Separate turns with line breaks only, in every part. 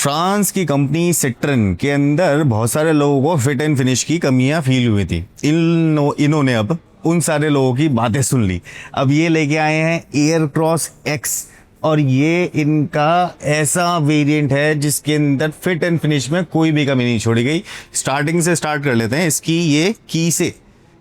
France की company सिट्रन के अंदर बहुत सारे लोगों को फिट एंड फिनिश की कमियां फील हुई थी। इन्होंने अब उन सारे लोगों की बातें सुन ली। अब ये लेके आए हैं एयरक्रॉस एक्स, और ये इनका ऐसा वेरिएंट है जिसके अंदर फिट एंड फिनिश में कोई भी कमी नहीं छोड़ी गई। स्टार्टिंग से स्टार्ट कर लेते हैं इसकी ये की से।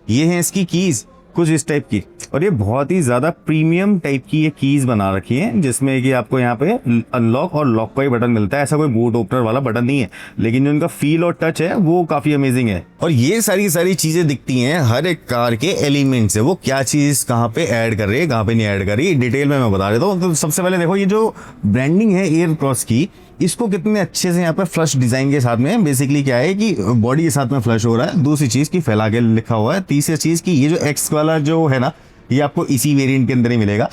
ये है इसकी कीज कुछ इस टाइप की, और ये बहुत ही ज़्यादा प्रीमियम टाइप की ये कीज बना रखी है, जिसमें कि आपको यहाँ पे अनलॉक और लॉक का ही बटन मिलता है। ऐसा कोई बूट ओपनर वाला बटन नहीं है, लेकिन जो इनका फील और टच है वो काफ़ी अमेजिंग है। और ये सारी चीज़ें दिखती हैं हर एक कार के एलिमेंट से, वो क्या चीज़ कहाँ पे ऐड कर रही है, कहाँ पे नहीं ऐड कर रही, डिटेल में मैं बता देता हूँ। तो सबसे पहले देखो, ये जो ब्रांडिंग है एयरक्रॉस की, इसको कितने अच्छे से यहाँ पे फ्लश डिजाइन के साथ में, बेसिकली क्या है कि बॉडी के साथ में फ्लश हो रहा है। दूसरी चीज की फैला के लिखा हुआ है। तीसरी चीज की ये जो एक्स वाला जो है ना, ये आपको इसी वेरिएंट के अंदर ही मिलेगा।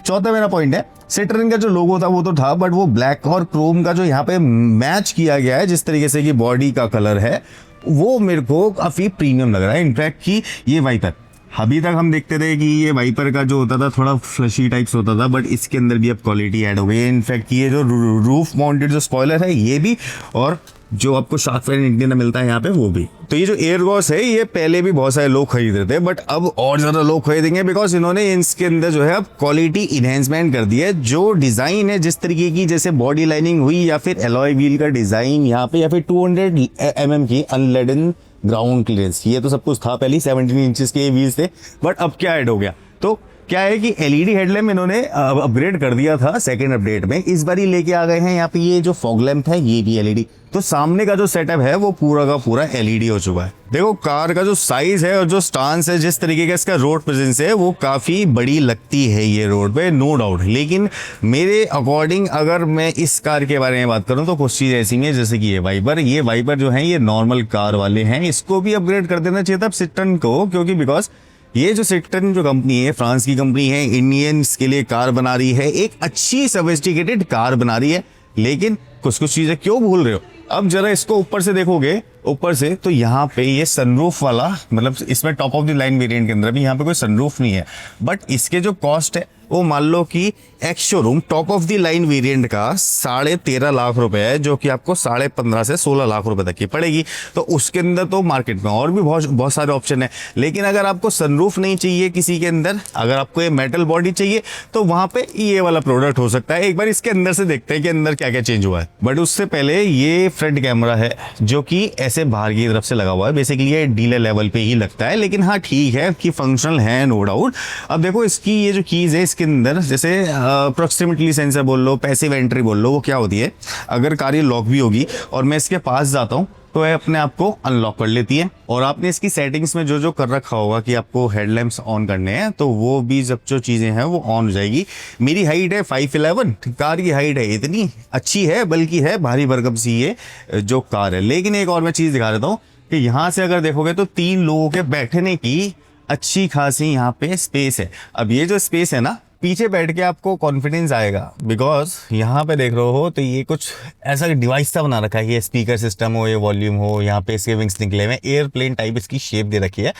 चौथा मेरा पॉइंट है, सिट्रन का जो लोगो था वो तो था, बट वो ब्लैक और क्रोम का जो यहाँ पे मैच किया गया है, जिस तरीके से कि बॉडी का कलर है, वो मेरे को काफी प्रीमियम लग रहा है। इनफैक्ट कि ये वाइपर, अभी तक हम देखते थे कि ये वाइपर का जो होता था थोड़ा फ्लशी टाइप्स होता था, बट इसके अंदर भी अब क्वालिटी ऐड हो गई है। इनफैक्ट ये जो रूफ माउंटेड जो स्पॉइलर है ये भी, और जो आपको शार्क fin एंटीना मिलता है यहाँ पे वो भी। तो ये जो एयरक्रॉस है ये पहले भी बहुत सारे लोग खरीद रहे थे, बट अब और ज़्यादा लोग खरीदेंगे, बिकॉज इन्होंने इसके अंदर जो है अब क्वालिटी इन्हेंसमेंट कर दी है। जो डिज़ाइन है जिस तरीके की, जैसे बॉडी लाइनिंग हुई या फिर एलॉय व्हील का डिज़ाइन यहाँ पे, या फिर 200 mm की अनलेडन ग्राउंड क्लियरेंस, ये तो सब कुछ था पहले, 17 इंचेस के व्हील्स थे, बट अब क्या ऐड हो गया, तो क्या है कि एलईडी हेडलैम्प इन्होंने अपग्रेड कर दिया था सेकंड अपडेट में। इस बार ही लेके आ गए हैं यहाँ पे ये जो फॉग लैंप है ये भी एलईडी। तो सामने का जो सेटअप है वो पूरा का पूरा एलईडी हो चुका है। देखो कार का जो साइज है और जो स्टांस है, जिस तरीके का इसका रोड प्रेजेंस है, वो काफी बड़ी लगती है ये रोड पे, नो डाउट। लेकिन मेरे अकॉर्डिंग अगर मैं इस कार के बारे में बात करूं तो कुछ चीज ऐसी है, जैसे कि ये वाइपर जो है ये नॉर्मल कार वाले हैं, इसको भी अपग्रेड कर देना चाहिए था सिट्रन को, क्योंकि बिकॉज ये जो सिट्रन जो कंपनी है, फ्रांस की कंपनी है, इंडियंस के लिए कार बना रही है, एक अच्छी सोफिस्टिकेटेड कार बना रही है, लेकिन कुछ चीजें क्यों भूल रहे हो। अब जरा इसको ऊपर से देखोगे, ऊपर से, तो यहाँ पे ये सनरूफ वाला, मतलब इसमें top of the line variant के अंदर भी यहाँ पे कोई सनरूफ नहीं है, बट इसके जो कॉस्ट है वो मान लो कि ex showroom top of the line variant का 13.5 लाख रुपए है, जो कि आपको 15.5 से 16 लाख रुपए तक की पड़ेगी। तो उसके अंदर तो मार्केट में और भी बहुत सारे ऑप्शन है, लेकिन अगर आपको सनरूफ नहीं चाहिए किसी के अंदर, अगर आपको ये मेटल बॉडी चाहिए, तो वहां पे ये वाला प्रोडक्ट हो सकता है। एक बार इसके अंदर से देखते हैं कि अंदर क्या क्या चेंज हुआ है। बट उससे पहले ये फ्रंट कैमरा है जो कि ऐसे बाहर की तरफ से लगा हुआ है, बेसिकली ये डीलर लेवल पे ही लगता है, लेकिन हाँ ठीक है कि फंक्शनल है, नो डाउट। अब देखो इसकी ये जो कीज है, इसके अंदर जैसे प्रॉक्सिमिटी सेंसर बोल लो, पैसिव एंट्री बोल लो, वो क्या होती है, अगर कार ये लॉक भी होगी और मैं इसके पास जाता हूँ तो ये अपने आप को अनलॉक कर लेती है। और आपने इसकी सेटिंग्स में जो जो कर रखा होगा कि आपको हेडलैम्प्स ऑन करने हैं, तो वो भी जब जो चीज़ें हैं वो ऑन हो जाएगी। मेरी हाइट है 5'11", कार की हाइट है इतनी अच्छी है, बल्कि है भारी भरकम सी ये जो कार है। लेकिन एक और मैं चीज़ दिखा देता हूँ कि यहाँ से अगर देखोगे तो 3 लोगों के बैठने की अच्छी खासी यहाँ पे स्पेस है। अब ये जो स्पेस है ना, पीछे बैठ के आपको कॉन्फिडेंस आएगा, बिकॉज यहाँ पे देख रहे हो तो ये कुछ ऐसा डिवाइस सा बना रखा है, ये स्पीकर सिस्टम हो, ये वॉल्यूम हो, यहाँ पे इसके विंग्स निकले हुए, एयरप्लेन टाइप इसकी शेप दे रखी है।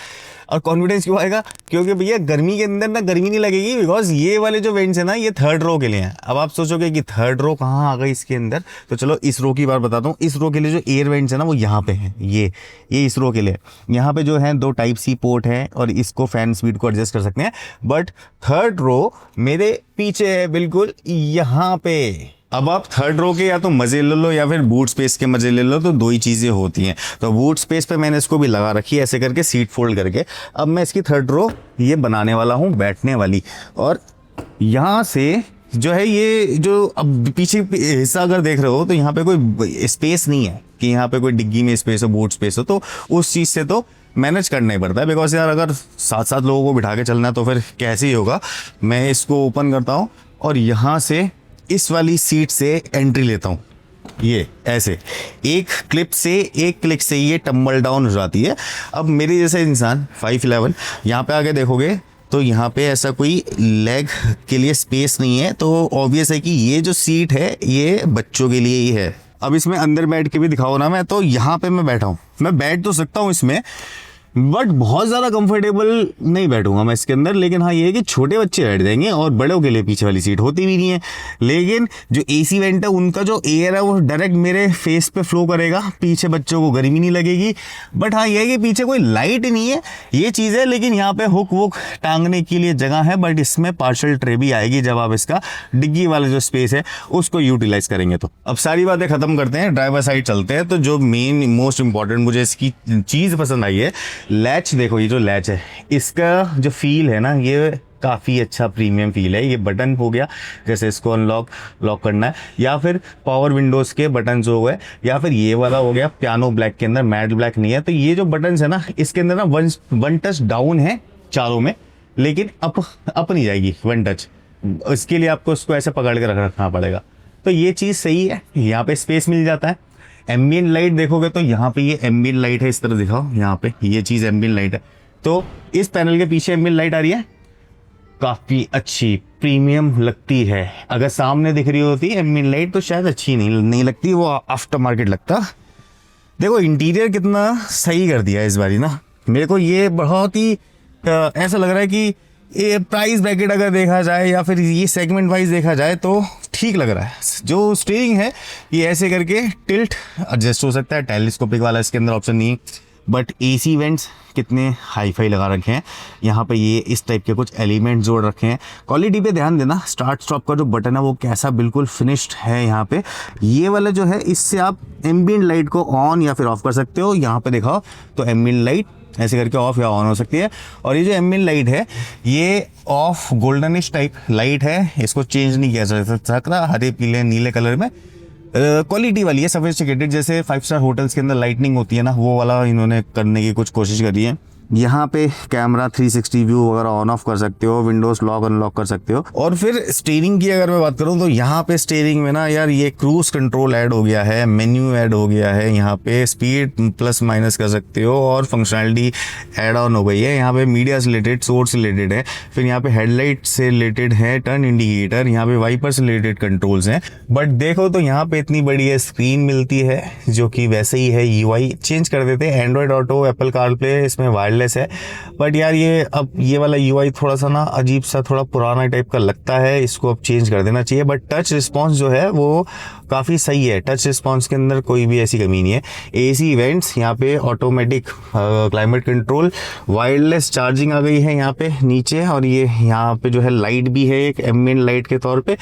और कॉन्फिडेंस क्यों आएगा, क्योंकि भैया गर्मी के अंदर ना गर्मी नहीं लगेगी, बिकॉज ये वाले जो वेंट्स है ना ये 3rd रो के लिए हैं। अब आप सोचोगे कि 3rd रो कहाँ आ गई इसके अंदर, तो चलो इस रो की बात बताता हूँ। इस रो के लिए जो एयर वेंट्स है ना वो यहाँ पे है, ये इस रो के लिए। यहाँ पे जो है 2 Type-C पोर्ट है और इसको फैन स्पीड को एडजस्ट कर सकते हैं, बट 3rd रो मेरे पीछे है बिल्कुल यहाँ पे। अब आप 3rd रो के या तो मजे ले लो या फिर बूट स्पेस के मजे ले लो, तो 2 ही चीज़ें होती हैं। तो बूट स्पेस पे मैंने इसको भी लगा रखी है ऐसे करके, सीट फोल्ड करके। अब मैं इसकी 3rd रो ये बनाने वाला हूँ बैठने वाली, और यहाँ से जो है ये जो अब पीछे हिस्सा अगर देख रहे हो तो यहाँ पे कोई स्पेस नहीं है कि यहाँ पे कोई डिग्गी में स्पेस हो, बूट स्पेस हो, तो उस चीज़ से तो मैनेज करना ही पड़ता है, बिकॉज यार अगर 7 लोगों को बिठा के चलना है तो फिर कैसे ही होगा। मैं इसको ओपन करता हूँ और यहाँ से इस वाली सीट से एंट्री लेता हूँ, ये ऐसे एक क्लिक से ये टम्बल डाउन हो जाती है। अब मेरे जैसे इंसान 5'11", यहाँ पे आगे देखोगे तो यहाँ पे ऐसा कोई लेग के लिए स्पेस नहीं है, तो ऑब्वियस है कि ये जो सीट है ये बच्चों के लिए ही है। अब इसमें अंदर बैठ के भी दिखाओ ना, मैं तो यहाँ पे मैं बैठा हूँ, मैं बैठ तो सकता हूँ इसमें, बट बहुत ज़्यादा कंफर्टेबल नहीं बैठूंगा मैं इसके अंदर, लेकिन हाँ ये है कि छोटे बच्चे बैठ जाएंगे और बड़ों के लिए पीछे वाली सीट होती भी नहीं है। लेकिन जो एसी वेंट है उनका जो एयर है वो डायरेक्ट मेरे फेस पे फ्लो करेगा, पीछे बच्चों को गर्मी नहीं लगेगी। बट हाँ ये है कि पीछे कोई लाइट नहीं है, ये चीज़ है। लेकिन यहाँ पे हुक वुक टांगने के लिए जगह है, बट इसमें पार्शल ट्रे भी आएगी जब आप इसका डिग्गी वाला जो स्पेस है उसको यूटिलाइज करेंगे। तो अब सारी बातें खत्म करते हैं, ड्राइवर साइड चलते हैं। तो जो मेन मोस्ट इंपॉर्टेंट मुझे इसकी चीज़ पसंद आई है, लैच। देखो ये जो लैच है इसका जो फील है ना, ये काफ़ी अच्छा प्रीमियम फील है। ये बटन हो गया, जैसे इसको अनलॉक लॉक करना है, या फिर पावर विंडोज़ के बटन जो हुए, या फिर ये वाला हो गया पियानो ब्लैक के अंदर, मैट ब्लैक नहीं है। तो ये जो बटन है ना, इसके अंदर ना वन टच डाउन है चारों में, लेकिन अप नहीं जाएगी वन टच। इसके लिए आपको उसको ऐसे पकड़ के रखना पड़ेगा। तो ये चीज़ सही है, यहाँ पे स्पेस मिल जाता है। एम्बियंट लाइट देखोगे तो यहाँ पे ये एम्बियंट लाइट है, इस तरह दिखाओ, यहाँ पे ये चीज़ एम्बियंट लाइट है। तो इस पैनल के पीछे एम्बियंट लाइट आ रही है, काफ़ी अच्छी प्रीमियम लगती है। अगर सामने दिख रही होती एम्बियंट लाइट तो शायद अच्छी नहीं लगती, वो आफ्टर मार्केट लगता। देखो इंटीरियर कितना सही कर दिया है इस बारी ना, मेरे को ये बहुत ही ऐसा लग रहा है कि ये प्राइस ब्रैकेट अगर देखा जाए या फिर ये सेगमेंट वाइज देखा जाए तो ठीक लग रहा है। जो स्टीयरिंग है ये ऐसे करके टिल्ट एडजस्ट हो सकता है, टेलीस्कोपिक वाला इसके अंदर ऑप्शन नहीं है। बट एसी वेंट्स कितने हाई फाई लगा रखे हैं, यहाँ पे ये इस टाइप के कुछ एलिमेंट जोड़ रखे हैं। क्वालिटी पे ध्यान देना, स्टार्ट स्टॉप का जो बटन है वो कैसा बिल्कुल फिनिश्ड है। यहाँ पे ये वाला जो है, इससे आप एम्बियंट लाइट को ऑन या फिर ऑफ कर सकते हो। यहाँ पे दिखाओ तो एम्बियंट लाइट ऐसे करके ऑफ या ऑन हो सकती है। और ये जो एम्बियंट लाइट है ये ऑफ गोल्डनिश टाइप लाइट है, इसको चेंज नहीं किया जा सकता, हरे पीले नीले कलर में। क्वालिटी वाली है, सोफिस्टिकेटेड, जैसे 5 स्टार होटल्स के अंदर लाइटनिंग होती है ना, वो वाला इन्होंने करने की कुछ कोशिश करी है। यहाँ पे कैमरा 360 व्यू वगैरह ऑन ऑफ कर सकते हो, विंडोज लॉक अनलॉक कर सकते हो। और फिर स्टीयरिंग की अगर मैं बात करूँ तो यहाँ पे स्टीयरिंग में ना यार ये क्रूज कंट्रोल ऐड हो गया है, मेन्यू ऐड हो गया है, यहाँ पे स्पीड प्लस माइनस कर सकते हो और फंक्शनैलिटी ऐड ऑन हो गई है। यहाँ पे मीडिया से रिलेटेड, सोर्स से रिलेटेड है, फिर यहाँ पे हेडलाइट से रिलेटेड है, टर्न इंडिकेटर, यहाँ पे वाइपर से रिलेटेड कंट्रोल्स हैं। बट देखो तो यहाँ पे इतनी बड़ी है स्क्रीन मिलती है जो कि वैसे ही है। UI चेंज कर देते हैं, एंड्रॉयड ऑटो, एप्पल कारप्ले, इसमें वायरलेस है। बट यार ये अब ये वाला UI थोड़ा सा ना अजीब सा, थोड़ा पुराना टाइप का लगता है, इसको अब चेंज कर देना चाहिए। बट टच रिस्पॉन्स जो है वो काफ़ी सही है, टच रिस्पॉन्स के अंदर कोई भी ऐसी कमी नहीं है। AC इवेंट्स, यहाँ पे automatic climate control, wireless charging आ गई है यहाँ पे नीचे। और ये यहाँ पे जो है लाइट भी है एक एम्बियंट लाइट के तौर पे,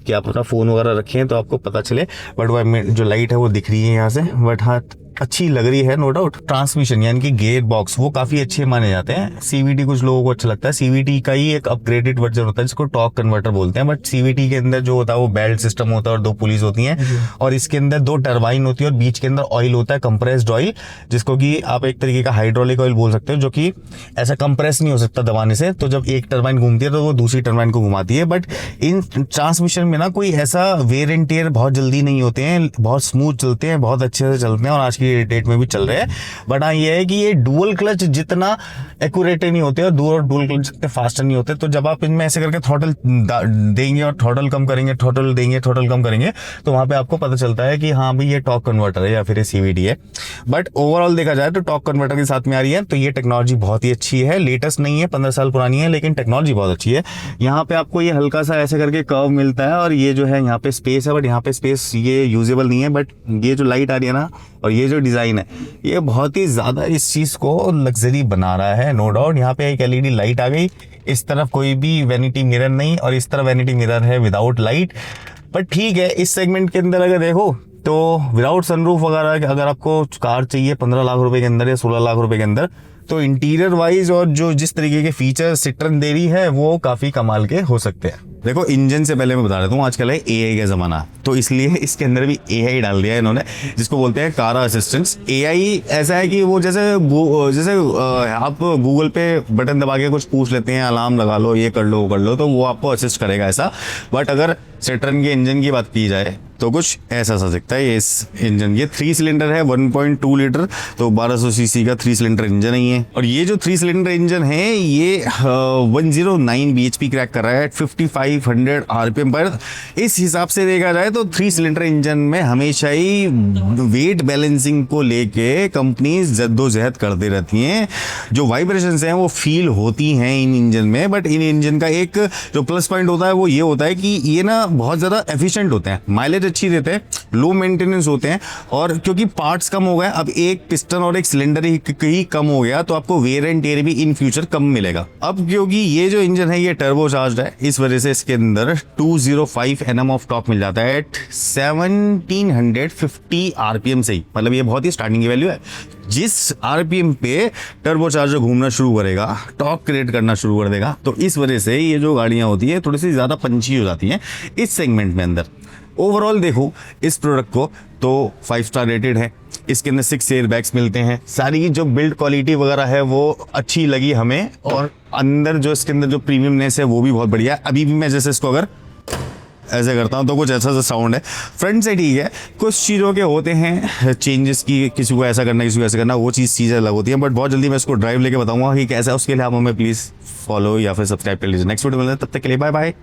कि आप अपना फ़ोन वगैरह रखें तो आपको पता चले। बट वो जो लाइट है वो दिख रही है यहाँ से। बट हाँ अच्छी लग रही है नो डाउट। ट्रांसमिशन यानी कि गियर बॉक्स वो काफ़ी अच्छे माने जाते हैं। CVT कुछ लोगों को अच्छा लगता है, CVT का ही एक अपग्रेडेड वर्जन होता है जिसको टॉर्क कन्वर्टर बोलते हैं। बट CVT के अंदर जो होता है वो बेल्ट सिस्टम होता है और 2 पुलिस होती हैं, और इसके अंदर 2 टरबाइन होती है और बीच के अंदर ऑयल होता है, कंप्रेस्ड ऑयल, जिसको कि आप एक तरीके का हाइड्रोलिक ऑयल बोल सकते हो, जो कि ऐसा कंप्रेस नहीं हो सकता दबाने से। तो जब एक टरबाइन घूमती है तो वो दूसरी टरबाइन को घुमाती है। बट इन ट्रांसमिशन में ना कोई ऐसा वेयर एंड टेयर बहुत जल्दी नहीं होते हैं, बहुत स्मूथ चलते हैं, बहुत अच्छे से चलते हैं और आज की डेट में भी चल रहे हैं। बट हाँ ये है कि ये डुअल क्लच जितना एक्यूरेट नहीं होते और डुअल क्लच जितने फास्टर नहीं होते। तो जब आप इनमें ऐसे करके थ्रॉटल देंगे और थ्रॉटल कम करेंगे, थ्रॉटल देंगे, थ्रॉटल कम करेंगे, तो वहां पे आपको पता चलता है कि हाँ भाई ये टॉर्क कन्वर्टर है या फिर ये CVT है। बट ओवरऑल देखा जाए तो टॉर्क कन्वर्टर के साथ में आ रही है, तो ये टेक्नोलॉजी बहुत ही अच्छी है, लेटेस्ट नहीं है, 15 साल पुरानी है, लेकिन टेक्नोलॉजी बहुत अच्छी है। यहाँ पे आपको ये हल्का सा ऐसे करके कर्व मिलता है और ये जो है यहाँ पे स्पेस है, बट यहाँ पे स्पेस ये यूजेबल नहीं है। बट ये जो लाइट आ रही है ना और ये जो डिज़ाइन है ये बहुत ही ज़्यादा इस चीज़ को लग्जरी बना रहा है नो डाउट। यहाँ पे एक LED लाइट आ गई, इस तरफ कोई भी वैनिटी मिरर नहीं और इस तरफ वैनिटी मिरर है विदाउट लाइट। बट ठीक है, इस सेगमेंट के अंदर अगर देखो तो विदाउट सनरूफ वगैरह अगर आपको कार चाहिए 15 लाख रुपए के अंदर या 16 लाख रुपए के अंदर, तो इंटीरियर वाइज और जो जिस तरीके के फीचर सिट्रन दे रही है वो काफ़ी कमाल के हो सकते हैं। देखो इंजन से पहले मैं बता देता हूँ, आजकल है AI का ज़माना, तो इसलिए इसके अंदर भी AI डाल दिया है इन्होंने, जिसको बोलते हैं कार असिस्टेंस। AI ऐसा है कि वो जैसे आप गूगल पे बटन दबा के कुछ पूछ लेते हैं, अलार्म लगा लो, ये कर लो वो कर लो, तो वो आपको असिस्ट करेगा ऐसा। बट अगर सेट्रन के इंजन की बात की जाए तो कुछ ऐसा सा दिखता है ये इस इंजन। ये 3 सिलेंडर है 1.2 लीटर, तो 1200 सीसी का 3 सिलेंडर इंजन ही है। और ये जो 3 सिलेंडर इंजन है ये 109 bhp क्रैक कर रहा है 5500 rpm पर। इस हिसाब से देखा जाए तो 3 सिलेंडर इंजन में हमेशा ही वेट बैलेंसिंग को लेके कंपनीज जद्दोजहद करती रहती हैं। जो वाइब्रेशंस हैं वो फील होती हैं इन इंजन में, बट इन इंजन का एक जो प्लस पॉइंट होता है वो ये होता है कि ये ना बहुत ज़्यादा एफिशिएंट होते हैं, माइलेज अच्छी देते हैं, लो मेंटेनेंस होते हैं। और क्योंकि पार्ट्स कम हो गए, अब एक पिस्टन और एक सिलेंडर ही कम हो गया, तो आपको वेयर एंड टेयर भी इन फ्यूचर कम मिलेगा। अब क्योंकि ये जो इंजन है ये टर्बो चार्ज है, इस वजह से इसके अंदर 205 Nm ऑफ टॉर्क मिल जाता है एट 1750 rpm से ही। मतलब ये बहुत ही स्टार्टिंग की वैल्यू है। जिस आरपीएम पे टर्बो चार्जर घूमना शुरू करेगा, टॉर्क क्रिएट करना शुरू कर देगा, तो इस वजह से ये जो गाड़ियां होती है थोड़ी सी ज़्यादा पंची हो जाती हैं इस सेगमेंट में अंदर। ओवरऑल देखो इस प्रोडक्ट को तो 5 स्टार रेटेड है। इसके अंदर 6 एयर बैग्स मिलते हैं। सारी जो बिल्ड क्वालिटी वगैरह है वो अच्छी लगी हमें, और अंदर जो इसके अंदर जो प्रीमियमनेस है वो भी बहुत बढ़िया है। अभी भी मैं जैसे इसको अगर ऐसे करता हूँ तो कुछ ऐसा सा साउंड है। फ्रंट से ठीक है, कुछ चीज़ों के होते हैं चेंजेस की, किसी को ऐसा करना किसी को ऐसा करना, वो चीज़ें अलग होती हैं। बट बहुत जल्दी मैं इसको ड्राइव लेके बताऊंगा कि कैसा है। उसके लिए आप हमें प्लीज़ फॉलो या फिर सब्सक्राइब कर लीजिए। नेक्स्ट वीडियो मिलते हैं, तब तक के लिए बाय बाय।